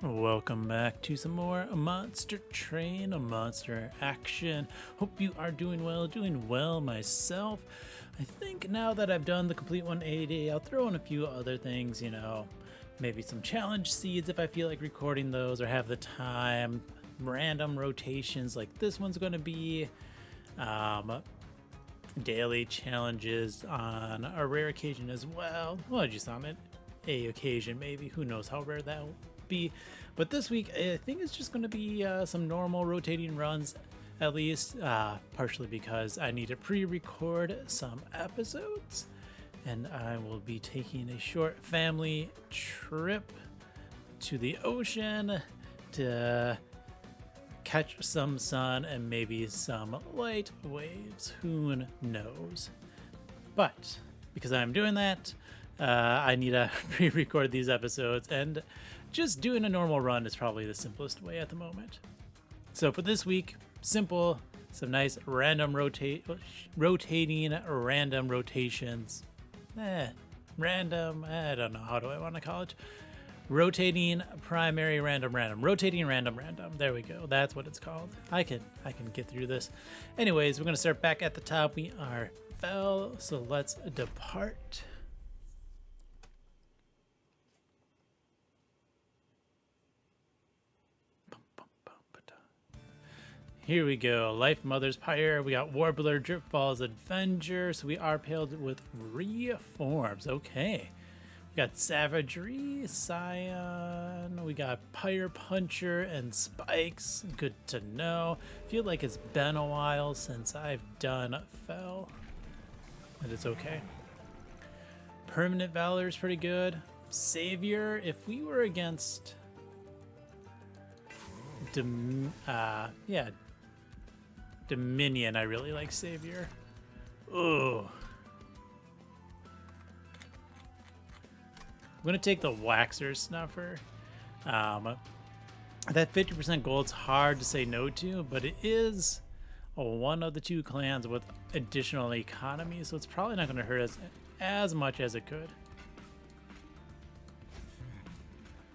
Welcome back to some more Monster Train, a monster action. Hope you are doing well myself. I think now that I've done the complete 180, I'll throw in a few other things, maybe some challenge seeds if I feel like recording those or have the time, random rotations like this one's going to be, daily challenges on a rare occasion as well. Well, just on it, a occasion maybe, who knows how rare that will be. But this week I think it's just going to be some normal rotating runs, at least partially because I need to pre-record some episodes, and I will be taking a short family trip to the ocean to catch some sun and maybe some light waves, who knows. But because I'm doing that, I need to pre-record these episodes, and just doing a normal run is probably the simplest way at the moment. So for this week, simple, some nice random rotating random rotations. Random, I don't know, how do I want to call it? Rotating primary random. Rotating random. There we go. That's what it's called. I can get through this. Anyways, we're going to start back at the top. We are fell, so let's depart. Here we go. Life Mother's Pyre. We got Warbler, Drip Falls, Avenger. So we are paired with Reforms. Okay. We got Savagery, Scion. We got Pyre Puncher and Spikes. Good to know. Feel like it's been a while since I've done Fell, but it's okay. Permanent Valor is pretty good. Savior, if we were against Dominion, I really like Savior. Ooh. I'm going to take the Waxer Snuffer. That 50% gold's hard to say no to, but it is one of the two clans with additional economy, so it's probably not going to hurt us as much as it could.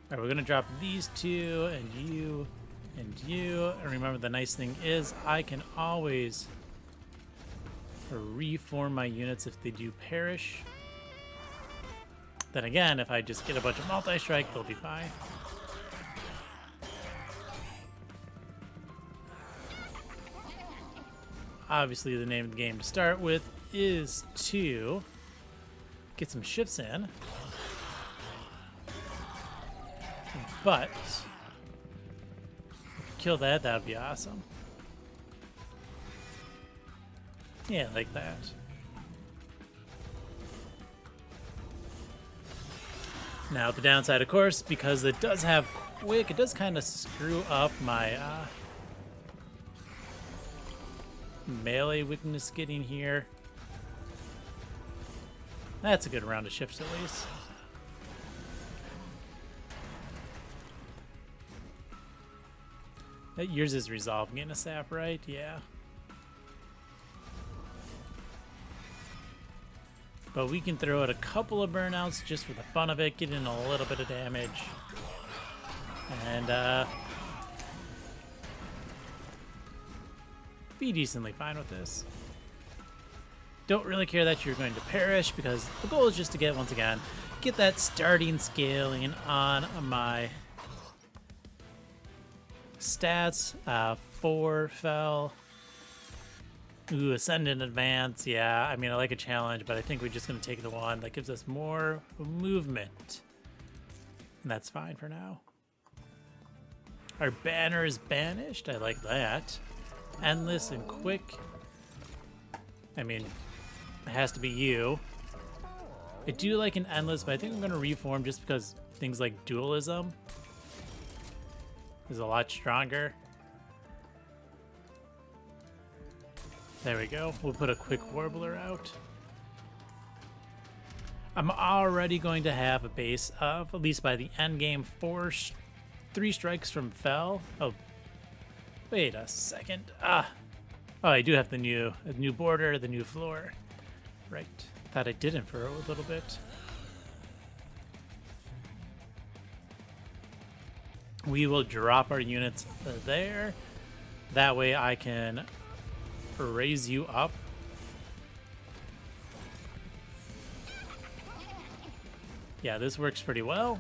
All right, we're going to drop these two, and you, and you. And remember, the nice thing is I can always reform my units if they do perish. Then again, if I just get a bunch of multi-strike, they'll be fine. Obviously, the name of the game to start with is to get some shifts in. But if we kill that, that would be awesome. Yeah, like that. Now, the downside, of course, because it does have quick, it does kind of screw up my melee weakness getting here. That's a good round of shifts, at least. Yours is resolving in a sap, right? Yeah. But we can throw out a couple of burnouts just for the fun of it, get in a little bit of damage. And be decently fine with this. Don't really care that you're going to perish, because the goal is just to get, once again, get that starting scaling on my stats. 4 fell. Ooh, Ascend in Advance. Yeah, I mean, I like a challenge, but I think we're just going to take the one that gives us more movement. And that's fine for now. Our banner is Banished. I like that. Endless and quick. I mean, it has to be you. I do like an Endless, but I think I'm going to reform just because things like Dualism is a lot stronger. There we go. We'll put a quick Warbler out. I'm already going to have a base of, at least by the end game, 3 strikes from Fell. Oh, wait a second. Oh, I do have the new border, the new floor. Right. Thought I didn't for a little bit. We will drop our units there. That way I can raise you up. Yeah, this works pretty well.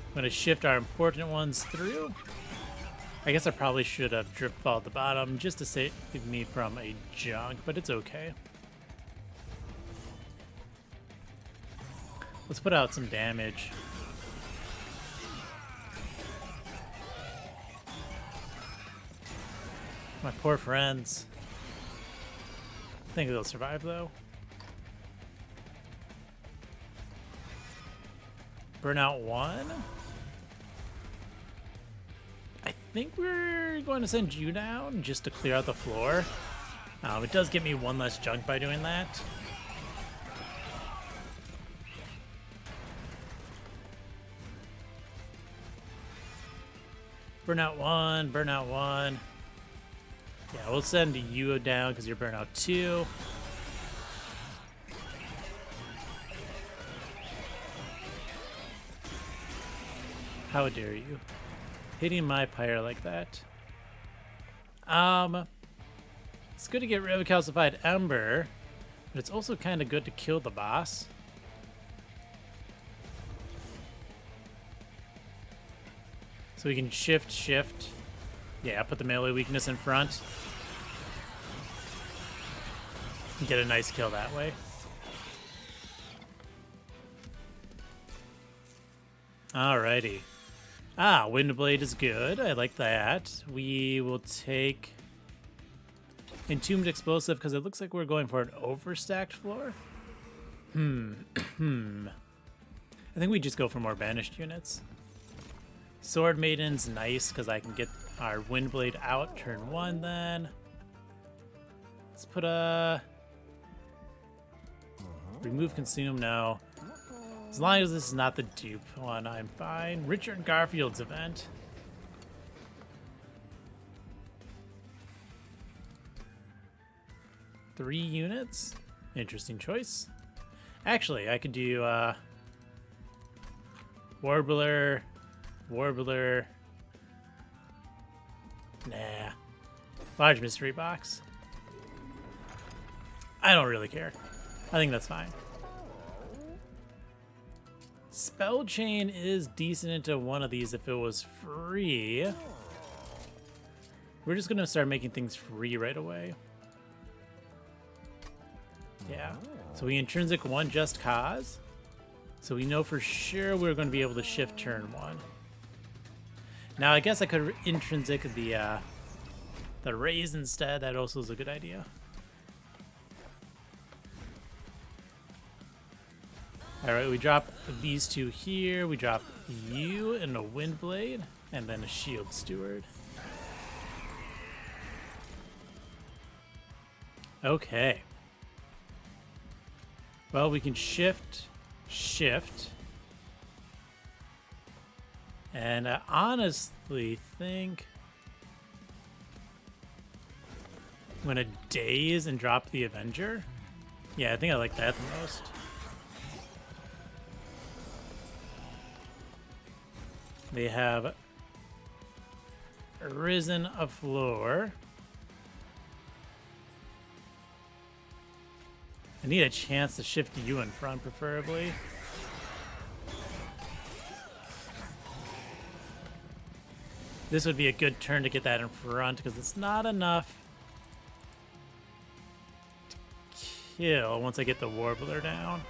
I'm going to shift our important ones through. I guess I probably should have drip followed the bottom just to save me from a junk, but it's okay. Let's put out some damage. My poor friends. I think they'll survive though. Burnout 1. I think we're going to send you down just to clear out the floor. It does get me one less junk by doing that. Burnout 1, burnout 1. Yeah, we'll send you down because you're burnout 2. How dare you? Hitting my pyre like that. It's good to get rid of a calcified ember, but it's also kind of good to kill the boss. So we can shift. Yeah, put the melee weakness in front. And get a nice kill that way. Alrighty. Windblade is good. I like that. We will take Entombed Explosive because it looks like we're going for an overstacked floor. I think we just go for more Banished units. Sword Maiden's nice because I can get our Windblade out turn 1 then. Let's put a... Remove Consume now. As long as this is not the dupe one, I'm fine. Richard Garfield's event. Three units. Interesting choice. Actually, I could do Warbler. Nah. Large mystery box. I don't really care. I think that's fine. Spell Chain is decent into one of these if it was free. We're just gonna start making things free right away. Yeah. So we intrinsic 1 just cause. So we know for sure we're going to be able to shift turn 1. Now I guess I could intrinsic the raise instead. That also is a good idea. Alright, we drop these two here. We drop you and a Windblade, and then a Shield Steward. Okay. Well, we can shift, and I honestly think I'm gonna daze and drop the Avenger. Yeah, I think I like that the most. They have risen a floor. I need a chance to shift you in front, preferably. This would be a good turn to get that in front, because it's not enough to kill once I get the Warbler down.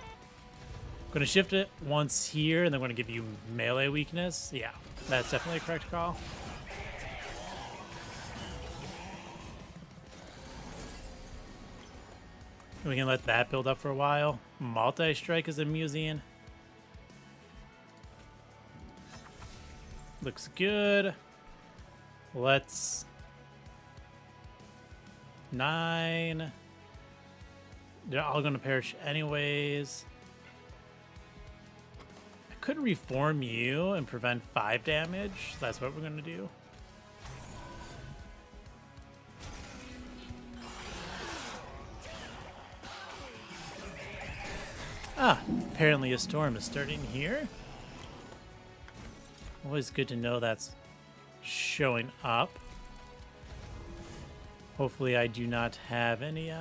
I'm going to shift it once here, and then I'm going to give you melee weakness. Yeah, that's definitely a correct call. We can let that build up for a while. Multi-strike is amusing. Looks good. Let's... 9. They're all going to perish anyways. I could reform you and prevent 5 damage. That's what we're going to do. Apparently a storm is starting here. Always good to know that's showing up. Hopefully I do not have any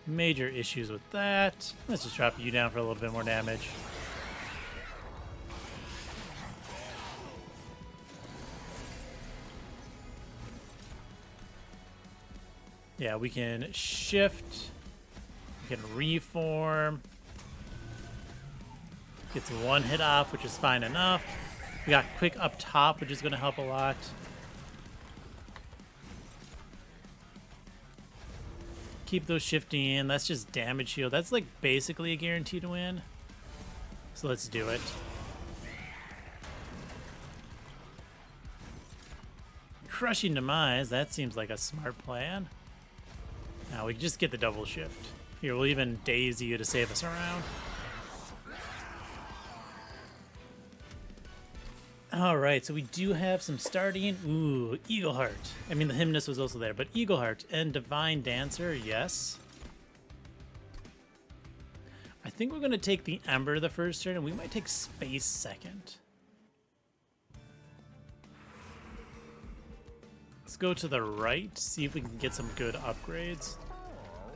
major issues with that. Let's just drop you down for a little bit more damage. Yeah, we can shift, we can reform. Gets one hit off, which is fine enough. We got quick up top, which is going to help a lot. Keep those shifting in. That's just damage shield. That's like basically a guaranteed win. So let's do it. Crushing Demise. That seems like a smart plan. Now we can just get the double shift. Here, we'll even daze you to save us around. Alright, so we do have some starting. Ooh, Eagleheart. I mean, the Hymnus was also there, but Eagleheart and Divine Dancer, yes. I think we're going to take the Ember the first turn, and we might take Space second. Let's go to the right, see if we can get some good upgrades.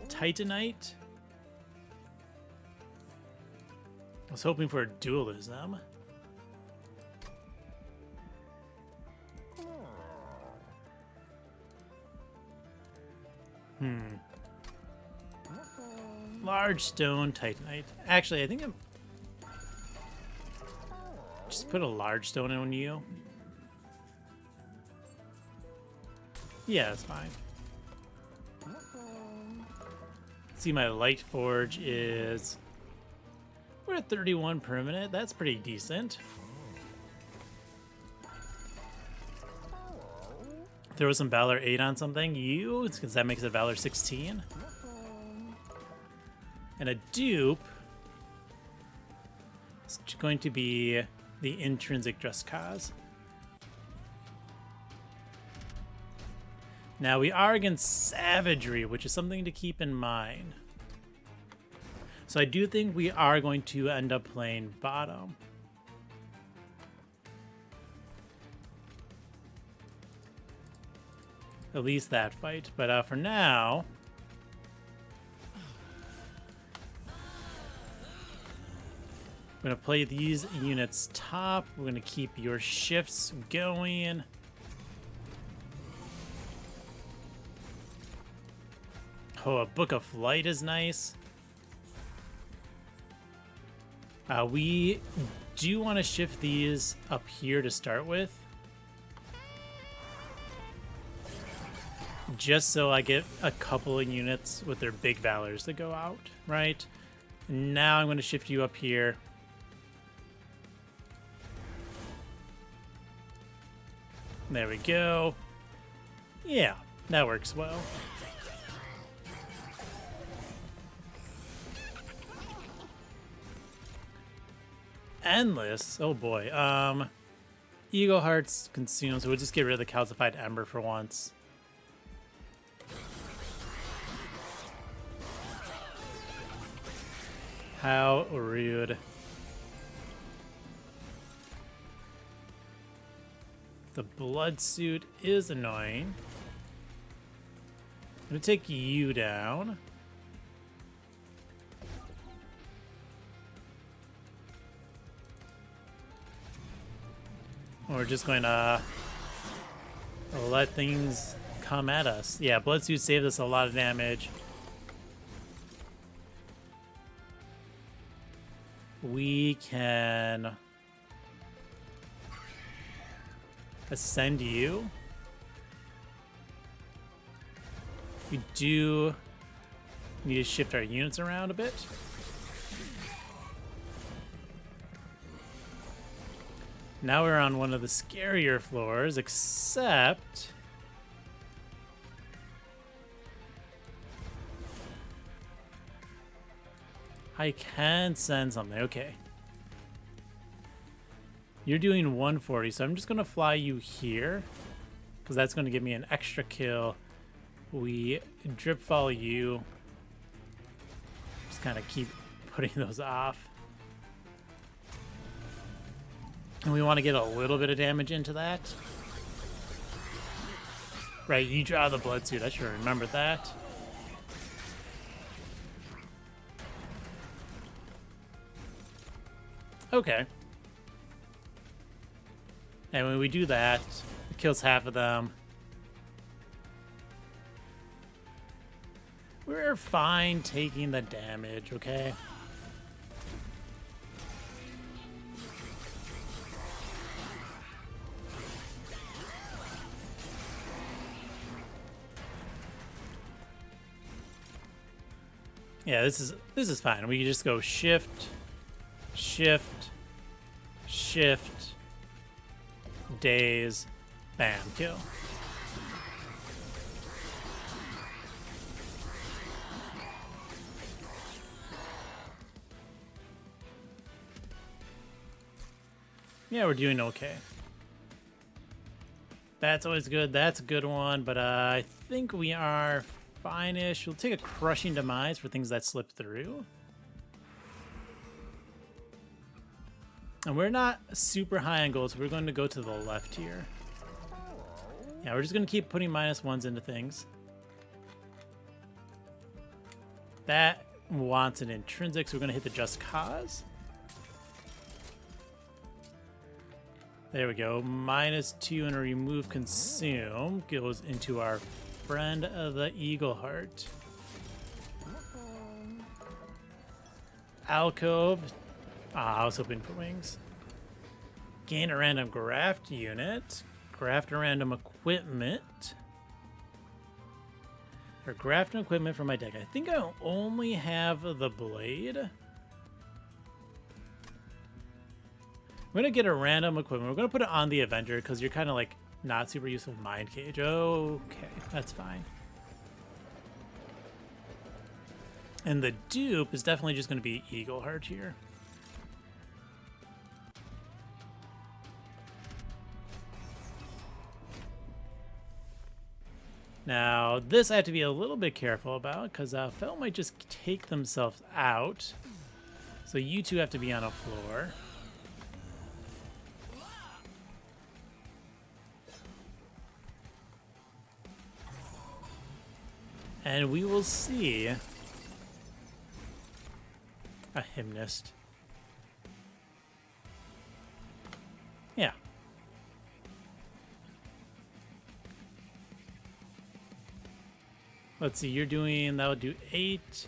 Titanite. I was hoping for a dualism. Large stone Titanite. Actually, I think I'm just put a large stone on you. Yeah, that's fine. See, my Light Forge is... We're at 31 permanent. That's pretty decent. Throw some Valor 8 on something. Because that makes it Valor 16. And a dupe is going to be the Intrinsic Just Cause. Now we are against Savagery, which is something to keep in mind. So I do think we are going to end up playing bottom. At least that fight. But for now... we're going to play these units top. We're going to keep your shifts going. Oh, a Book of Flight is nice. We do want to shift these up here to start with. Just so I get a couple of units with their big valors to go out, right? Now I'm going to shift you up here. There we go. Yeah, that works well. Endless. Oh boy. Eagle Hearts consumed, so we'll just get rid of the calcified ember for once. How rude. The blood suit is annoying. I'm gonna take you down. We're just going to let things come at us. Yeah, blood suit saved us a lot of damage. We can ascend you. We do need to shift our units around a bit. Now we're on one of the scarier floors, except I can send something. Okay. You're doing 140, so I'm just going to fly you here because that's going to give me an extra kill. We drip follow you. Just kind of keep putting those off. And we want to get a little bit of damage into that. Right, you draw the blood suit. I should remember that. Okay. And when we do that, it kills half of them. We're fine taking the damage, okay? Yeah, this is fine. We can just go shift, shift, shift, daze, bam, kill. Yeah, we're doing okay. That's always good. That's a good one, but I think we are fine-ish. We'll take a crushing demise for things that slip through. And we're not super high on gold, so we're going to go to the left here. Yeah, we're just going to keep putting -1s into things. That wants an intrinsic, so we're going to hit the just cause. There we go. -2 and a remove consume goes into our friend of the Eagle Heart. Alcove. I was hoping for wings. Gain a random graft unit. Graft a random equipment. Or graft an equipment from my deck. I think I only have the blade. I'm going to get a random equipment. We're going to put it on the Avenger because you're kind of like not super useful Mind Cage. Okay, that's fine. And the dupe is definitely just going to be Eagle Heart here. Now, this I have to be a little bit careful about because Fel might just take themselves out. So you two have to be on a floor. And we will see a Hymnist. Yeah. Let's see, you're doing, that would do 8.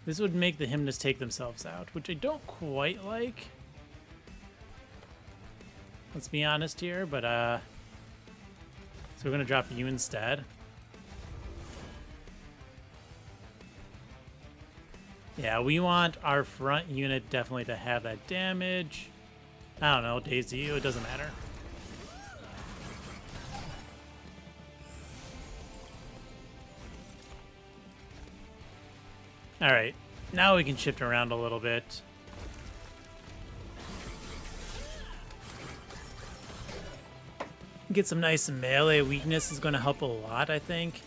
This would make the Hymnist take themselves out, which I don't quite like. Let's be honest here, but so we're gonna drop you instead. Yeah, we want our front unit definitely to have that damage. I don't know, Daisy, it doesn't matter. Alright, now we can shift around a little bit. Get some nice melee weakness is going to help a lot, I think.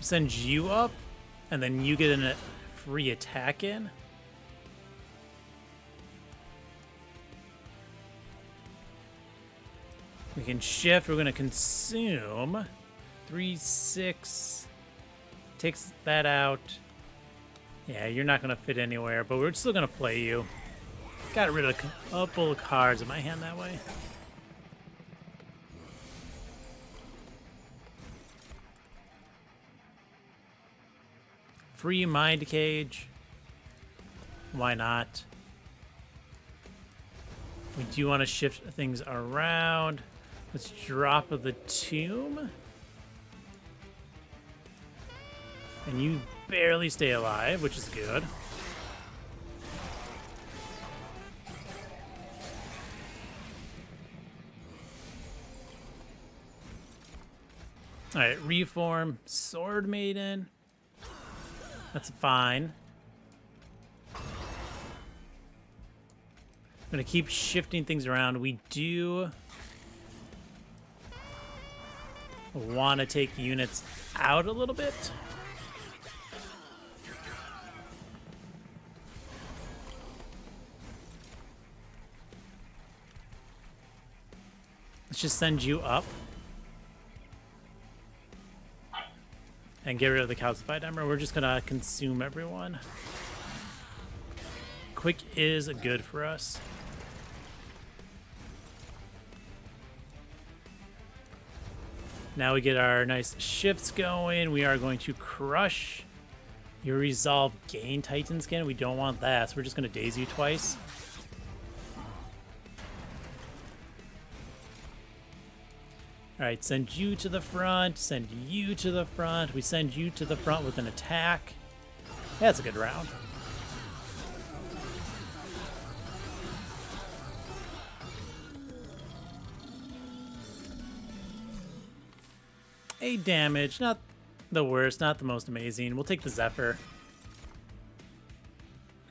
Send you up, and then you get a free attack in. We can shift. We're going to consume 3, 6. Takes that out. Yeah, you're not going to fit anywhere, but we're still going to play you. Got rid of a couple of cards in my hand that way. Free Mind Cage. Why not? We do want to shift things around. Let's drop the Tomb. And you barely stay alive, which is good. Alright, reform. Sword Maiden. That's fine. I'm going to keep shifting things around. We do want to take units out a little bit. Let's just send you up. And get rid of the calcified ember. We're just gonna consume everyone. Quick is good for us. Now we get our nice shifts going. We are going to crush your resolve gain Titan skin. We don't want that, so we're just gonna daze you twice. Alright, send you to the front, send you to the front. We send you to the front with an attack. That's a good round. A damage, not the worst, not the most amazing. We'll take the Zephyr.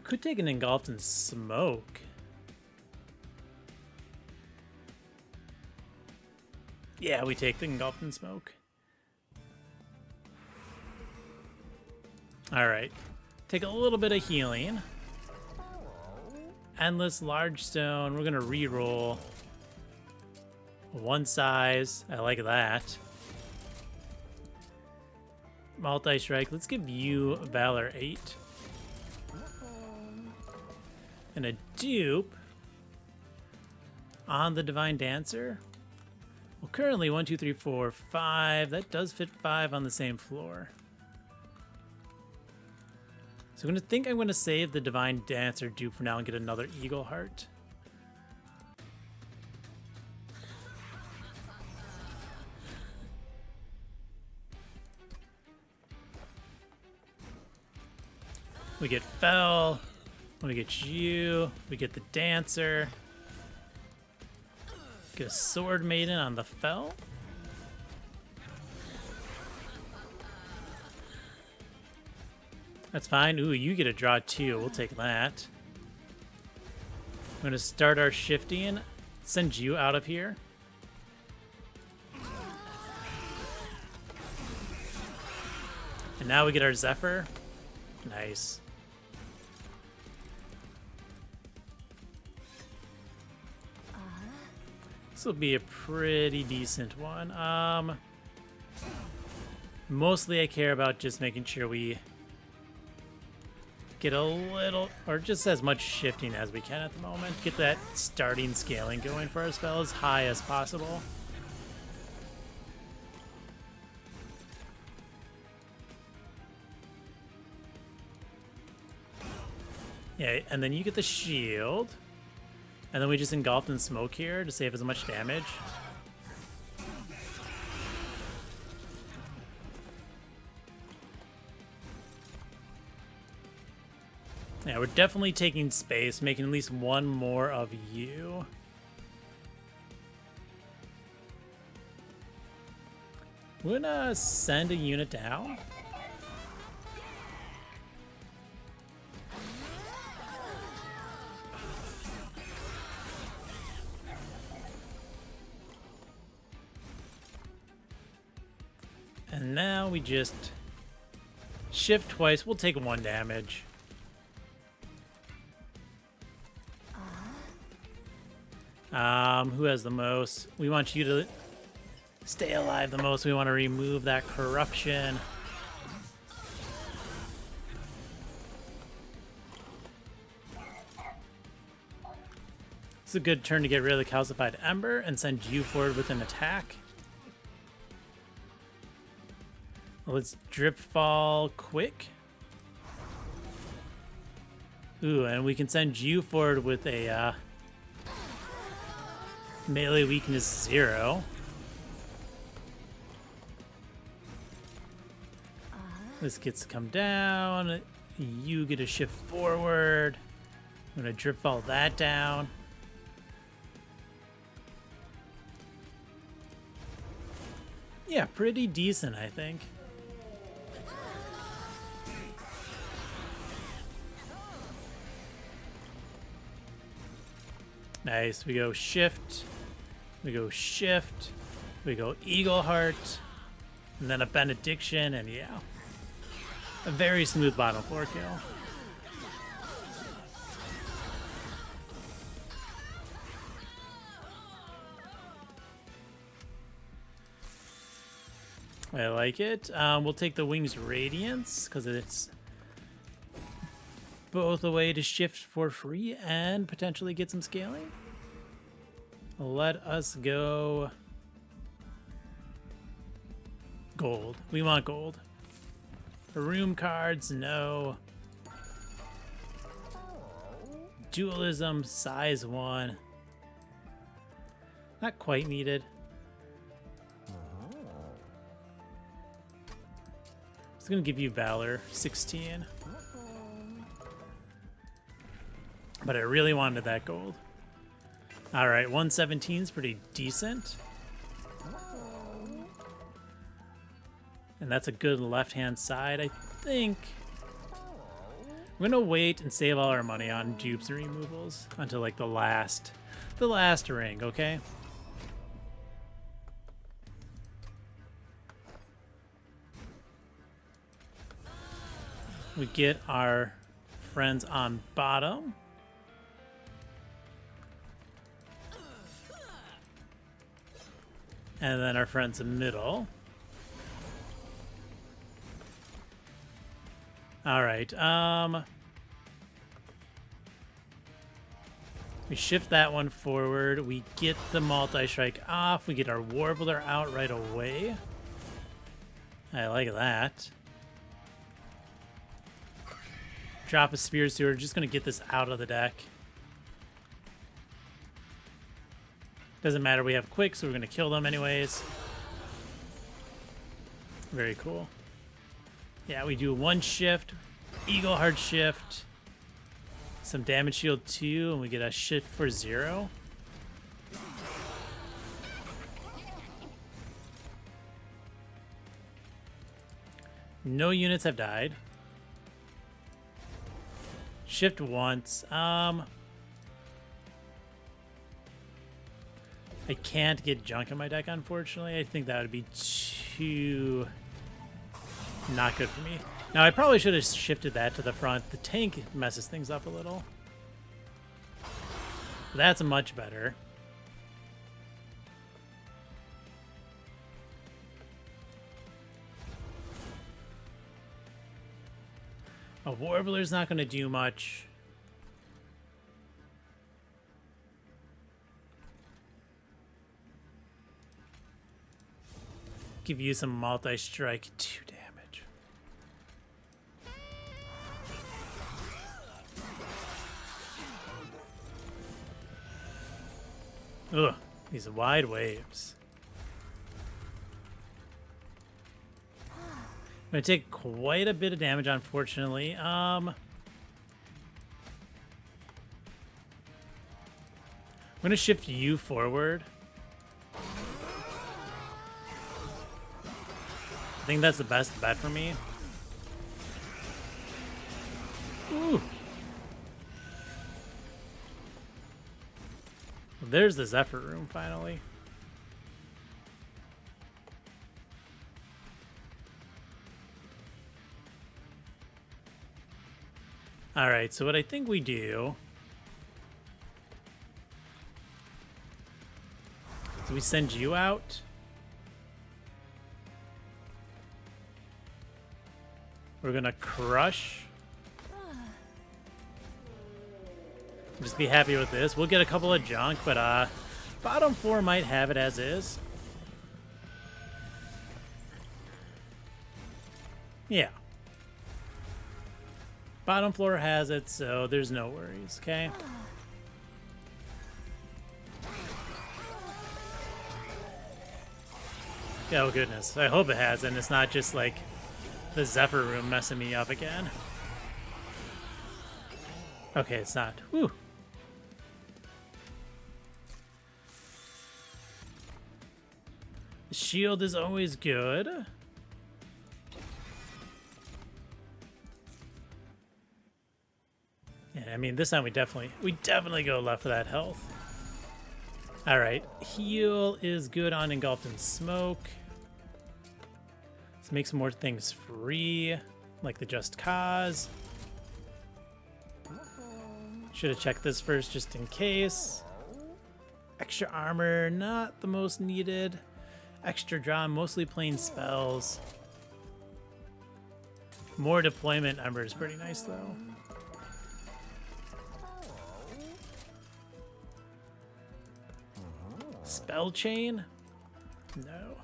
Could take an engulfed in smoke. Yeah, we take the engulfed in smoke. Alright. Take a little bit of healing. Endless large stone. We're gonna reroll. One size. I like that. Multi-strike. Let's give you Valor 8. And a dupe on the Divine Dancer. Well, currently 1, 2, 3, 4, 5. That does fit 5 on the same floor. So I'm going to save the Divine Dancer dupe for now and get another Eagle Heart. We get Fell. We get you. We get the Dancer. Get a Sword Maiden on the Fell. That's fine. Ooh, you get a draw too. We'll take that. I'm going to start our shifting. Send you out of here. And now we get our Zephyr. Nice. This will be a pretty decent one. Mostly I care about just making sure we get a little, or just as much shifting as we can at the moment. Get that starting scaling going for our spell as high as possible. Yeah, and then you get the shield. And then we just engulfed in smoke here to save as much damage. Yeah, we're definitely taking space, making at least one more of you. We're gonna send a unit down. And now we just shift twice. We'll take 1 damage. Who has the most? We want you to stay alive the most. We want to remove that corruption. It's a good turn to get rid of the calcified ember and send you forward with an attack. Let's drip fall quick. Ooh, and we can send you forward with a melee weakness 0. This gets to come down. You get a shift forward. I'm gonna drip fall that down. Yeah, pretty decent, I think. Nice. We go shift. We go shift. We go Eagle Heart. And then a benediction, and yeah. A very smooth bottom floor kill. I like it. We'll take the Wings Radiance because it's both a way to shift for free and potentially get some scaling. Let us go gold. We want gold. Room cards, no. Dualism, size 1. Not quite needed. It's gonna give you Valor, 16. But I really wanted that gold. All right, 117 is pretty decent. And that's a good left-hand side, I think. I'm gonna wait and save all our money on dupes and removals until like the last ring, okay? We get our friends on bottom. And then our friends in middle. All right. We shift that one forward. We get the multi-strike off. We get our Warbler out right away. I like that. Drop a Spear Steward. Just going to get this out of the deck. Doesn't matter. We have quick, so we're going to kill them anyways. Very cool. Yeah, we do one shift, Eagle Heart shift, some damage shield 2, and we get a shift for 0. No units have died. Shift once. I can't get junk in my deck, unfortunately. I think that would be too not good for me. Now, I probably should have shifted that to the front. The tank messes things up a little. That's much better. A Warbler's not going to do much. Give you some multi-strike, 2 damage. Ugh, these wide waves. I'm gonna take quite a bit of damage, unfortunately. I'm gonna shift you forward. I think that's the best bet for me. Ooh. Well, there's the Zephyr room, finally. All right, so what I think we do is we send you out. We're gonna crush. Just be happy with this. We'll get a couple of junk, but bottom 4 might have it as is. Yeah. Bottom floor has it, so there's no worries, okay? Oh goodness, I hope it has, and it's not just like the Zephyr room messing me up again. Okay, it's not. Whew. The shield is always good. Yeah, I mean, this time we definitely go left for that health. All right, heal is good on Engulfed in Smoke. Let's make some more things free, like the Just Cause. Should have checked this first just in case. Extra armor, not the most needed. extra draw, mostly playing spells. More deployment number is pretty nice, though. Spell chain? No.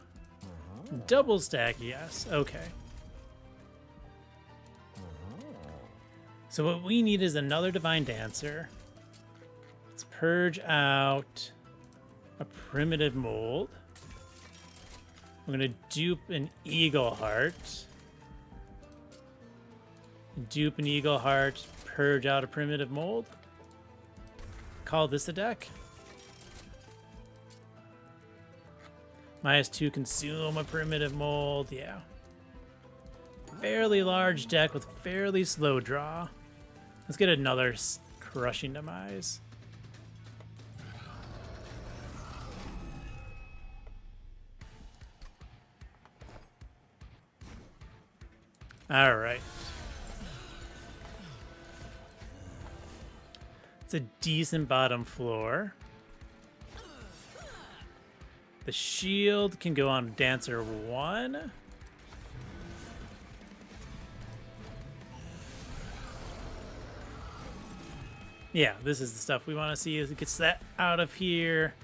Double stack, yes. Okay. So what we need is another Divine Dancer. Let's purge out a Primitive Mold. We're going to dupe an Eagle Heart. Dupe an Eagle Heart, purge out a Primitive Mold. Call this a deck. -2, consume a Primitive Mold, yeah. Fairly large deck with fairly slow draw. Let's get another Crushing Demise. All right. It's a decent bottom floor. The shield can go on Dancer 1. Yeah, this is the stuff we want to see as it gets that out of here.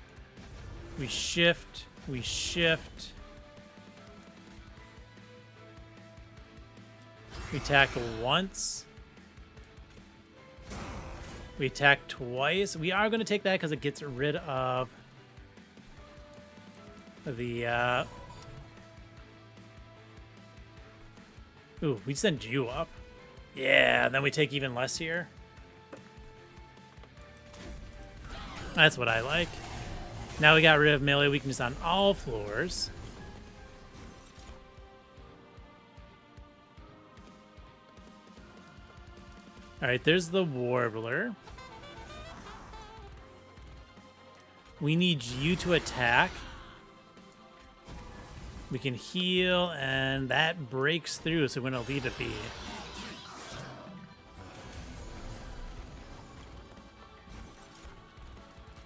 We shift, we shift. We attack once. We attack twice. We are going to take that because it gets rid of the... Ooh, we send you up. Yeah, and then we take even less here. That's what I like. Now we got rid of melee weakness on all floors. Alright, there's the Warbler. We need you to attack. We can heal, and that breaks through, so we're going to leave it be.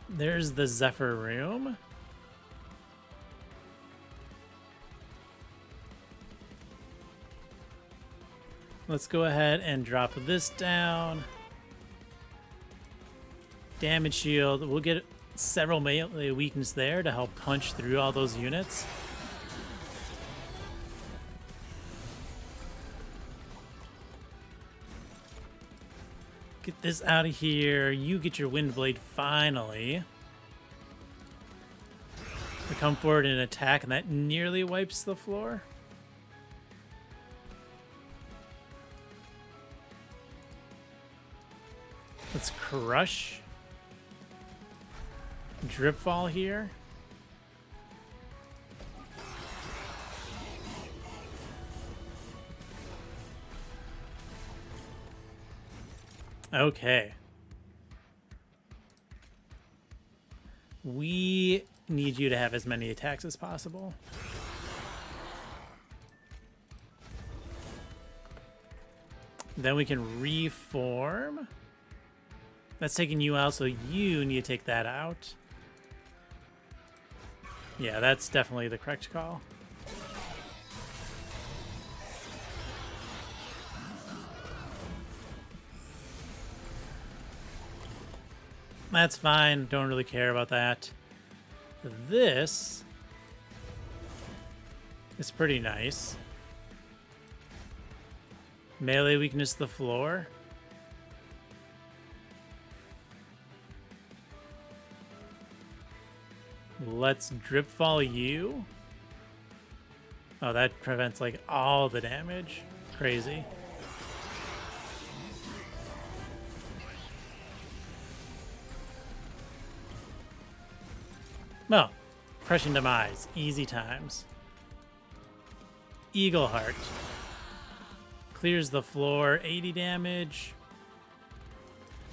There's the Zephyr Room. Let's go ahead and drop this down. Damage shield. We'll get several melee weakness there to help punch through all those units. Get this out of here. You get your Windblade finally. We come forward and attack, and that nearly wipes the floor. Let's crush. Dripfall here. Okay. We need you to have as many attacks as possible. Then we can reform. That's taking you out, so you need to take that out. Yeah, that's definitely the correct call. That's fine. Don't really care about that. This is pretty nice. Melee weakness to the floor. Let's Dripfall you. Oh, that prevents like all the damage. Crazy. Well, Crushing Demise, easy times. Eagle Heart. Clears the floor, 80 damage.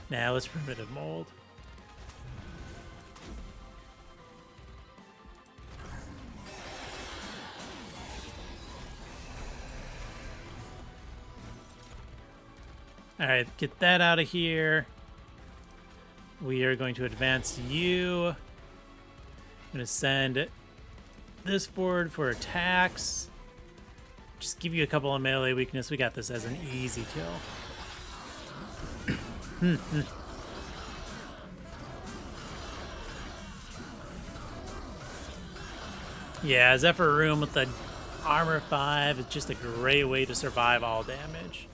Now let's Primitive Mold. Alright, get that out of here. We are going to advance you. I'm going to send this forward for attacks. Just give you a couple of melee weakness. We got this as an easy kill. Yeah, Zephyr Room with the armor 5 is just a great way to survive all damage.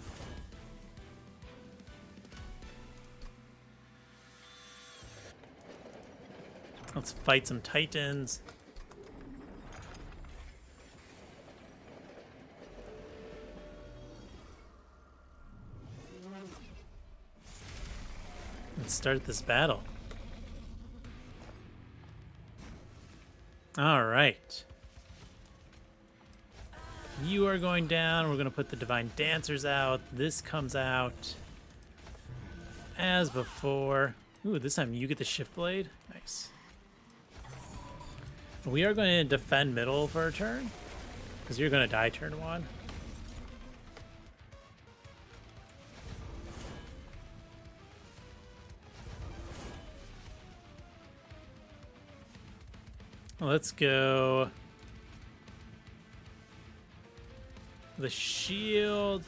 Let's fight some Titans. Let's start this battle. All right. You are going down. We're going to put the Divine Dancers out. This comes out as before. Ooh, this time you get the Shift Blade. Nice. We are going to defend middle for a turn, because you're going to die turn 1. Let's go. The shield.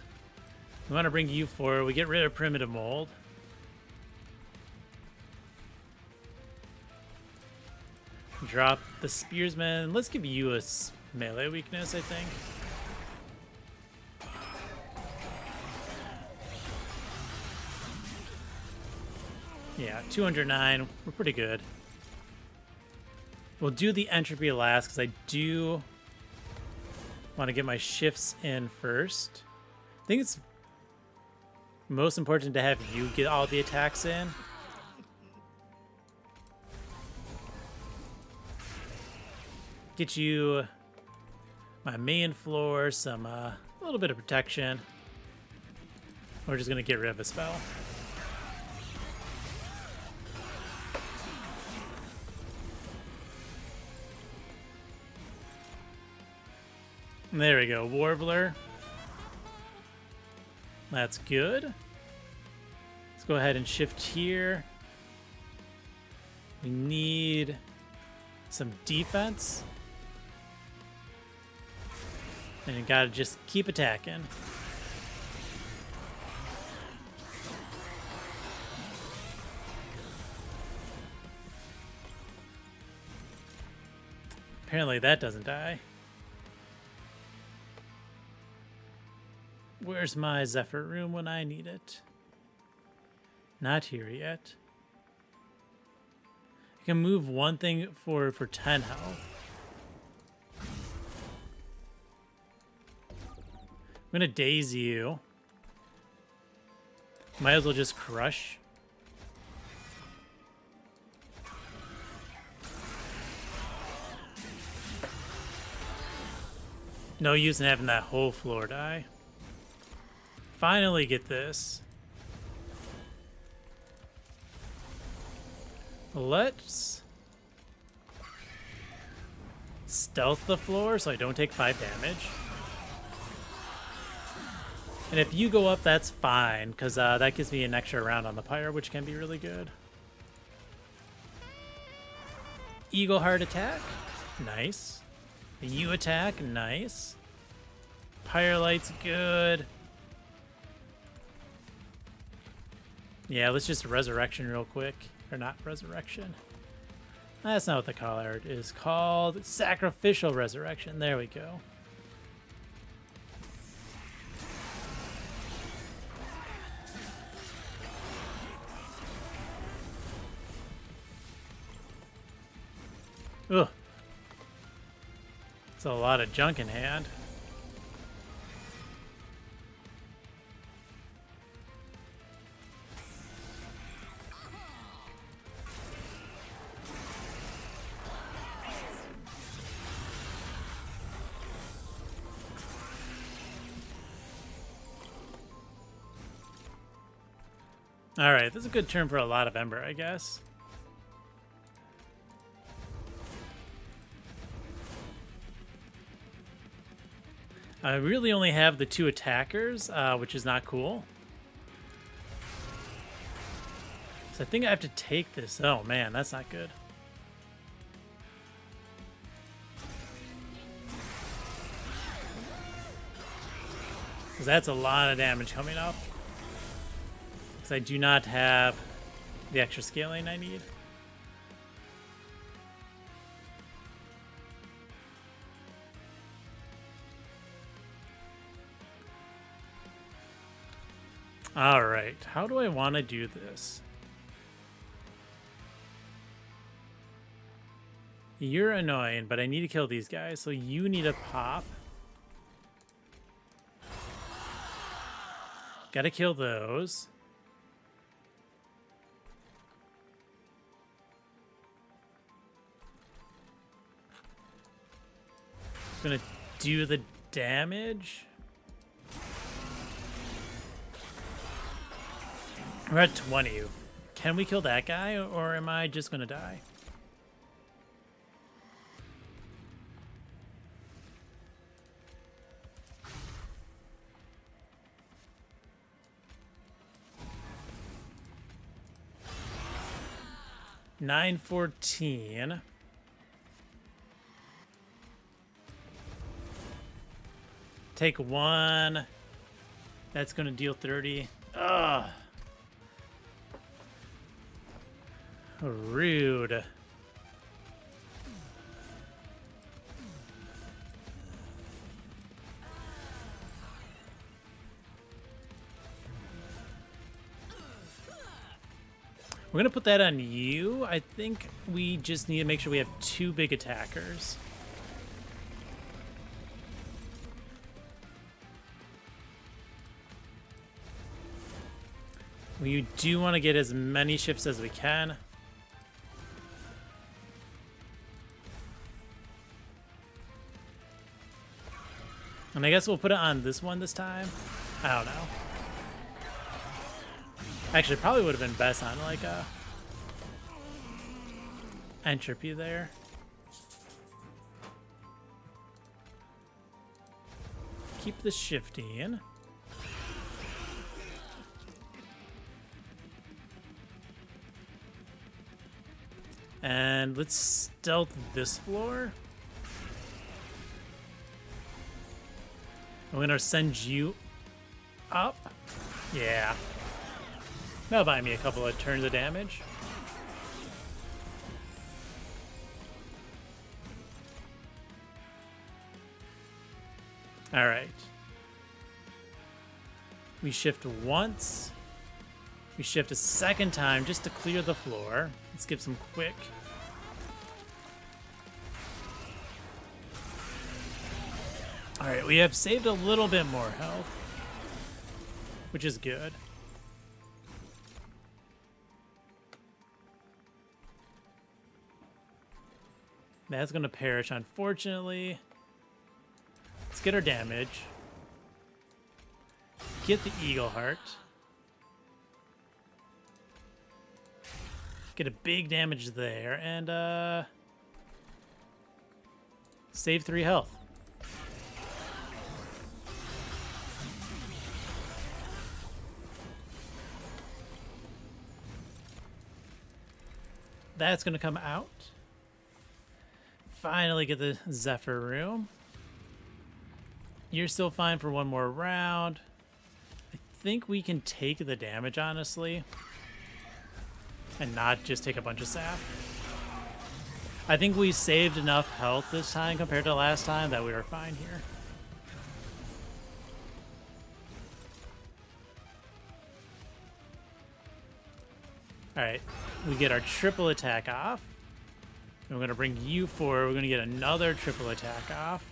We want to bring you forward. We get rid of Primitive Mold. Drop the Spearsman. Let's give you a melee weakness, I think. Yeah, 209. We're pretty good. We'll do the entropy last because I do want to get my shifts in first. I think it's most important to have you get all the attacks in. Get you my main floor, some a little bit of protection. We're just gonna get rid of a spell. There we go, Warbler. That's good. Let's go ahead and shift here. We need some defense. And you gotta just keep attacking. Apparently that doesn't die. Where's my Zephyr Room when I need it? Not here yet. I can move one thing for 10 health. I'm gonna daze you. Might as well just crush. No use in having that whole floor die. Finally get this. Let's stealth the floor so I don't take 5 damage. And if you go up, that's fine, because that gives me an extra round on the pyre, which can be really good. Eagle Heart attack. Nice. You attack. Nice. Pyre Light's good. Yeah, let's just Resurrection real quick. Or not Resurrection. That's not what the call art is called. Sacrificial Resurrection. There we go. Ugh. It's a lot of junk in hand. All right, this is a good turn for a lot of Ember, I guess. I really only have the 2 attackers, which is not cool. So I think I have to take this. Oh man, that's not good. that's a lot of damage coming up. Because I do not have the extra scaling I need. Alright, how do I want to do this? You're annoying, but I need to kill these guys, so you need to pop. Gotta kill those. Gonna do the damage. We're at 20. Can we kill that guy, or am I just gonna die? $9.14. Take one. That's gonna deal 30. Ugh. Rude. We're gonna put that on you. I think we just need to make sure we have two big attackers. We do want to get as many shifts as we can. And I guess we'll put it on this one this time. I don't know. Actually, probably would have been best on like a entropy there. Keep the shifting. And let's stealth this floor. I'm gonna send you up. Yeah. That'll buy me a couple of turns of damage. Alright. We shift once. We shift a second time just to clear the floor. Let's give some quick. Alright, we have saved a little bit more health, which is good. That's going to perish, unfortunately. Let's get our damage. Get the Eagle Heart. Get a big damage there, and save 3 health. That's gonna come out. Finally get the Zephyr room. You're still fine for one more round. I think we can take the damage, honestly. And not just take a bunch of sap. I think we saved enough health this time compared to last time that we were fine here. Alright, we get our triple attack off. And we're going to bring you forward. We're going to get another triple attack off.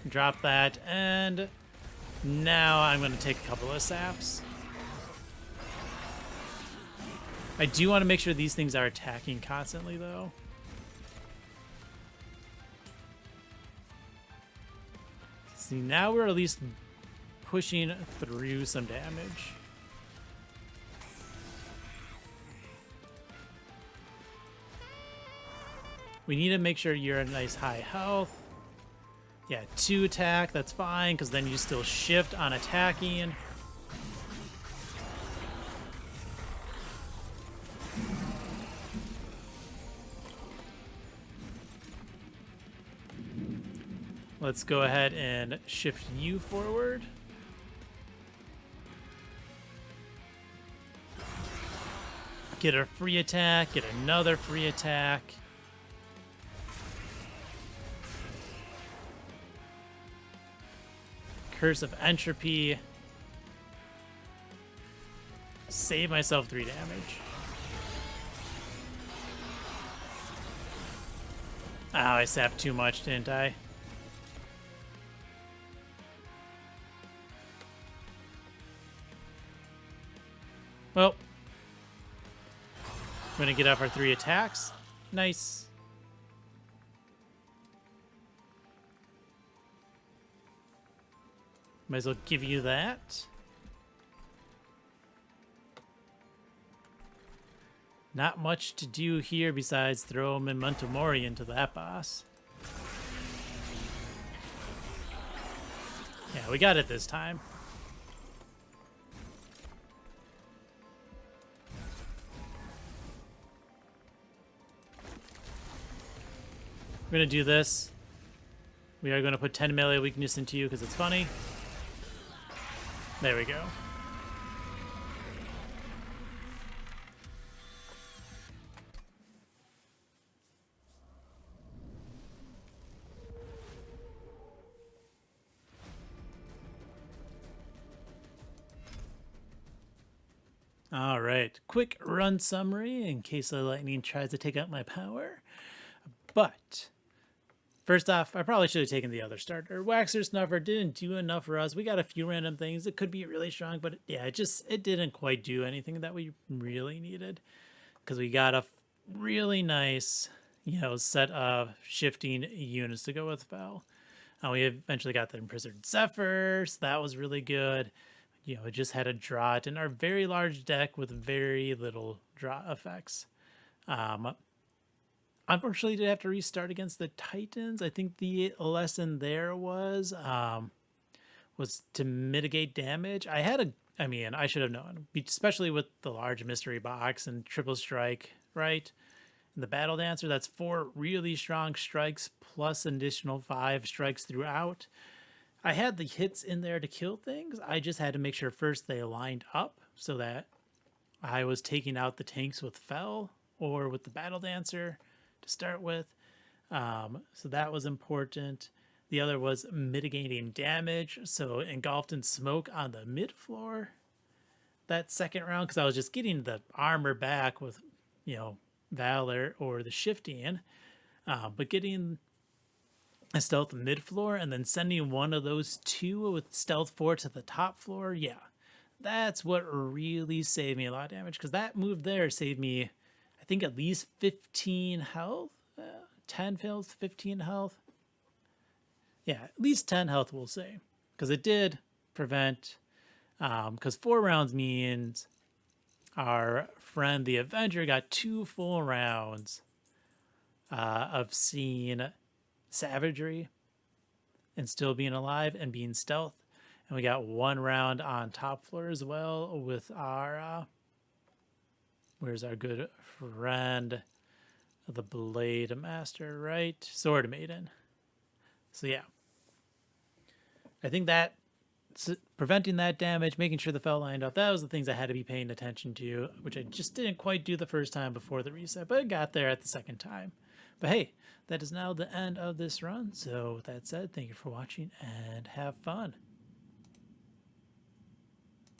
Drop that, and now I'm going to take a couple of saps. I do want to make sure these things are attacking constantly, though. See, now we're at least pushing through some damage. We need to make sure you're at a nice high health. Yeah, 2 attack, that's fine, because then you still shift on attacking. Let's go ahead and shift you forward. Get a free attack, get another free attack. Curse of Entropy. Save myself 3 damage. Oh, I sapped too much, didn't I? Well, I'm gonna get off our 3 attacks. Nice. Might as well give you that. Not much to do here besides throw Memento Mori into that boss. Yeah, we got it this time. We're gonna do this. We are gonna put 10 melee weakness into you because it's funny. There we go. All right, quick run summary in case the lightning tries to take out my power. But first off, I probably should have taken the other starter. Waxer Snuffer didn't do enough for us. We got a few random things. It could be really strong, but yeah, it didn't quite do anything that we really needed. Because we got a really nice, set of shifting units to go with Fel. We eventually got the Imprisoned Zephyr, so that was really good. It just had a drought in our very large deck with very little draw effects. Unfortunately, did have to restart against the Titans. I think the lesson there was to mitigate damage. I should have known, especially with the large mystery box and triple strike, right? And the Battle Dancer, that's 4 really strong strikes plus an additional 5 strikes throughout. I had the hits in there to kill things. I just had to make sure first they aligned up so that I was taking out the tanks with Fel or with the Battle Dancer to start with. So that was important. The other was mitigating damage. So engulfed in smoke on the mid floor that second round, because I was just getting the armor back with, Valor or the shifting. But getting a stealth mid floor and then sending one of those 2 with stealth 4 to the top floor, yeah, that's what really saved me a lot of damage, because that move there saved me, I think, at least 15 health. 10 health, 15 health. Yeah, at least 10 health, we'll say, because it did prevent, because 4 rounds means our friend the Avenger got 2 full rounds of seeing savagery and still being alive and being stealth, and we got 1 round on top floor as well with our where's our good friend the Blade Master, right? Sword Maiden. So yeah, I think that preventing that damage, making sure the Fel lined up, that was the things I had to be paying attention to, which I just didn't quite do the first time before the reset, but I got there at the second time. But hey, that is now the end of this run. So with that said, thank you for watching and have fun.